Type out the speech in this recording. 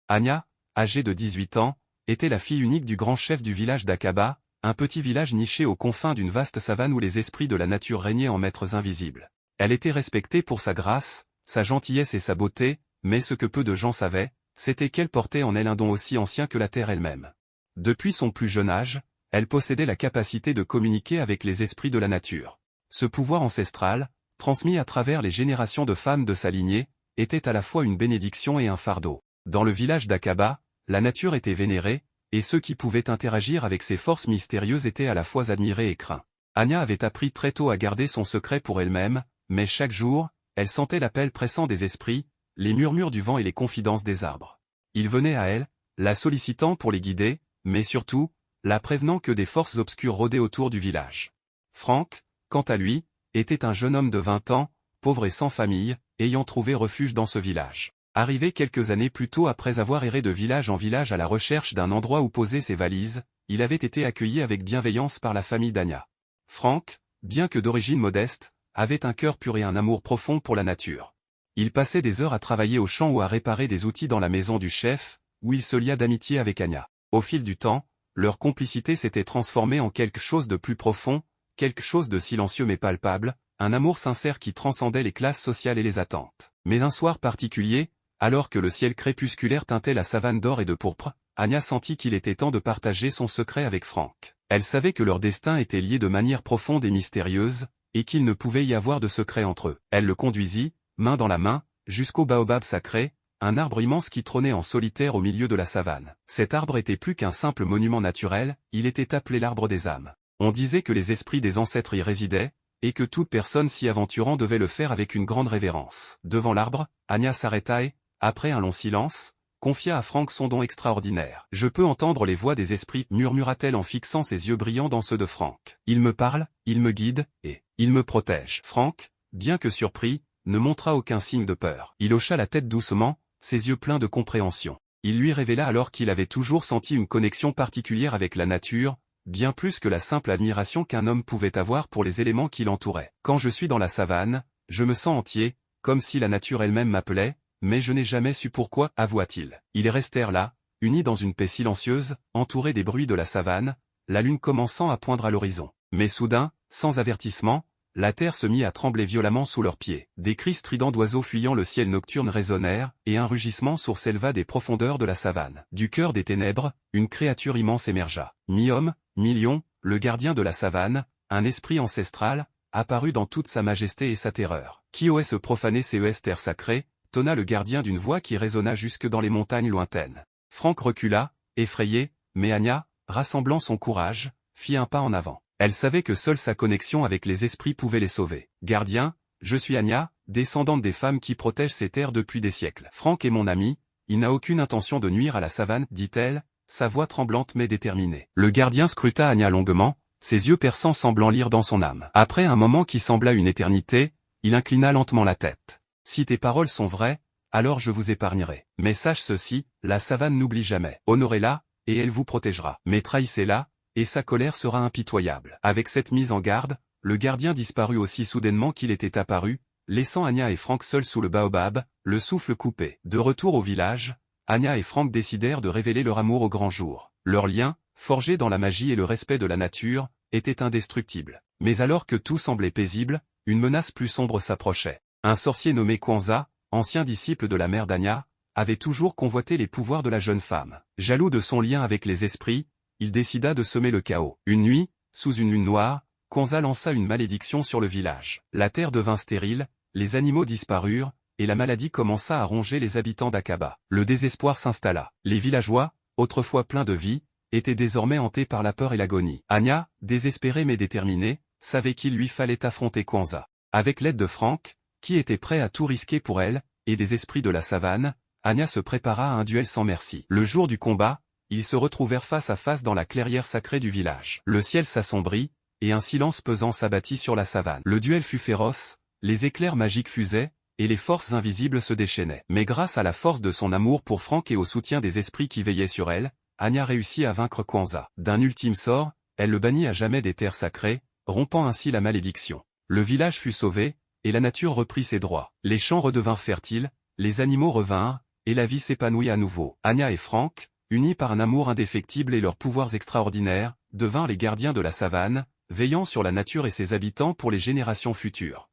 Anya, âgée de 18 ans, était la fille unique du grand chef du village d'Aqaba, un petit village niché aux confins d'une vaste savane où les esprits de la nature régnaient en maîtres invisibles. Elle était respectée pour sa grâce, sa gentillesse et sa beauté, mais ce que peu de gens savaient, c'était qu'elle portait en elle un don aussi ancien que la terre elle-même. Depuis son plus jeune âge, elle possédait la capacité de communiquer avec les esprits de la nature. Ce pouvoir ancestral, transmis à travers les générations de femmes de sa lignée, était à la fois une bénédiction et un fardeau. Dans le village d'Aqaba, la nature était vénérée, et ceux qui pouvaient interagir avec ces forces mystérieuses étaient à la fois admirés et craints. Anya avait appris très tôt à garder son secret pour elle-même, mais chaque jour, elle sentait l'appel pressant des esprits, les murmures du vent et les confidences des arbres. Ils venaient à elle, la sollicitant pour les guider, mais surtout, la prévenant que des forces obscures rôdaient autour du village. Frank, quant à lui, était un jeune homme de 20 ans, pauvre et sans famille, ayant trouvé refuge dans ce village. Arrivé quelques années plus tôt après avoir erré de village en village à la recherche d'un endroit où poser ses valises, il avait été accueilli avec bienveillance par la famille d'Anya. Frank, bien que d'origine modeste, avait un cœur pur et un amour profond pour la nature. Il passait des heures à travailler au champ ou à réparer des outils dans la maison du chef, où il se lia d'amitié avec Anya. Au fil du temps, leur complicité s'était transformée en quelque chose de plus profond, quelque chose de silencieux mais palpable, un amour sincère qui transcendait les classes sociales et les attentes. Mais un soir particulier, alors que le ciel crépusculaire teintait la savane d'or et de pourpre, Anya sentit qu'il était temps de partager son secret avec Frank. Elle savait que leur destin était lié de manière profonde et mystérieuse, et qu'il ne pouvait y avoir de secret entre eux. Elle le conduisit, main dans la main, jusqu'au baobab sacré, un arbre immense qui trônait en solitaire au milieu de la savane. Cet arbre était plus qu'un simple monument naturel, il était appelé l'arbre des âmes. On disait que les esprits des ancêtres y résidaient, et que toute personne s'y aventurant devait le faire avec une grande révérence. Devant l'arbre, Anya s'arrêta et, après un long silence, confia à Frank son don extraordinaire. « Je peux entendre les voix des esprits, murmura-t-elle en fixant ses yeux brillants dans ceux de Frank. Il me parle, il me guide, et il me protège. » Frank, bien que surpris, ne montra aucun signe de peur. Il hocha la tête doucement, ses yeux pleins de compréhension. Il lui révéla alors qu'il avait toujours senti une connexion particulière avec la nature, bien plus que la simple admiration qu'un homme pouvait avoir pour les éléments qui l'entouraient. « Quand je suis dans la savane, je me sens entier, comme si la nature elle-même m'appelait, mais je n'ai jamais su pourquoi, avoua-t-il. » Ils restèrent là, unis dans une paix silencieuse, entourés des bruits de la savane, la lune commençant à poindre à l'horizon. Mais soudain, sans avertissement, la terre se mit à trembler violemment sous leurs pieds. Des cris stridents d'oiseaux fuyant le ciel nocturne résonnèrent, et un rugissement sourd s'éleva des profondeurs de la savane. Du cœur des ténèbres, une créature immense émergea. Mi-homme, mi-lion, le gardien de la savane, un esprit ancestral, apparut dans toute sa majesté et sa terreur. « Qui osait se profaner ces terres sacrées ?» tonna le gardien d'une voix qui résonna jusque dans les montagnes lointaines. Frank recula, effrayé, mais Anya, rassemblant son courage, fit un pas en avant. Elle savait que seule sa connexion avec les esprits pouvait les sauver. « Gardien, je suis Anya, descendante des femmes qui protègent ces terres depuis des siècles. Frank est mon ami, il n'a aucune intention de nuire à la savane, dit-elle, sa voix tremblante mais déterminée. » Le gardien scruta Anya longuement, ses yeux perçants semblant lire dans son âme. Après un moment qui sembla une éternité, il inclina lentement la tête. « Si tes paroles sont vraies, alors je vous épargnerai. Mais sache ceci, la savane n'oublie jamais. Honorez-la, et elle vous protégera. Mais trahissez-la, et sa colère sera impitoyable. » Avec cette mise en garde, le gardien disparut aussi soudainement qu'il était apparu, laissant Anya et Frank seuls sous le baobab, le souffle coupé. De retour au village, Anya et Frank décidèrent de révéler leur amour au grand jour. Leur lien, forgé dans la magie et le respect de la nature, était indestructible. Mais alors que tout semblait paisible, une menace plus sombre s'approchait. Un sorcier nommé Kwanzaa, ancien disciple de la mère d'Anya, avait toujours convoité les pouvoirs de la jeune femme. Jaloux de son lien avec les esprits, il décida de semer le chaos. Une nuit, sous une lune noire, Kwanzaa lança une malédiction sur le village. La terre devint stérile, les animaux disparurent, et la maladie commença à ronger les habitants d'Aqaba. Le désespoir s'installa. Les villageois, autrefois pleins de vie, étaient désormais hantés par la peur et l'agonie. Anya, désespérée mais déterminée, savait qu'il lui fallait affronter Kwanzaa. Avec l'aide de Frank, qui était prêt à tout risquer pour elle, et des esprits de la savane, Anya se prépara à un duel sans merci. Le jour du combat, ils se retrouvèrent face à face dans la clairière sacrée du village. Le ciel s'assombrit, et un silence pesant s'abattit sur la savane. Le duel fut féroce, les éclairs magiques fusaient, et les forces invisibles se déchaînaient. Mais grâce à la force de son amour pour Frank et au soutien des esprits qui veillaient sur elle, Anya réussit à vaincre Kwanzaa. D'un ultime sort, elle le bannit à jamais des terres sacrées, rompant ainsi la malédiction. Le village fut sauvé, et la nature reprit ses droits. Les champs redevinrent fertiles, les animaux revinrent, et la vie s'épanouit à nouveau. Anya et Frank, unis par un amour indéfectible et leurs pouvoirs extraordinaires, devinrent les gardiens de la savane, veillant sur la nature et ses habitants pour les générations futures.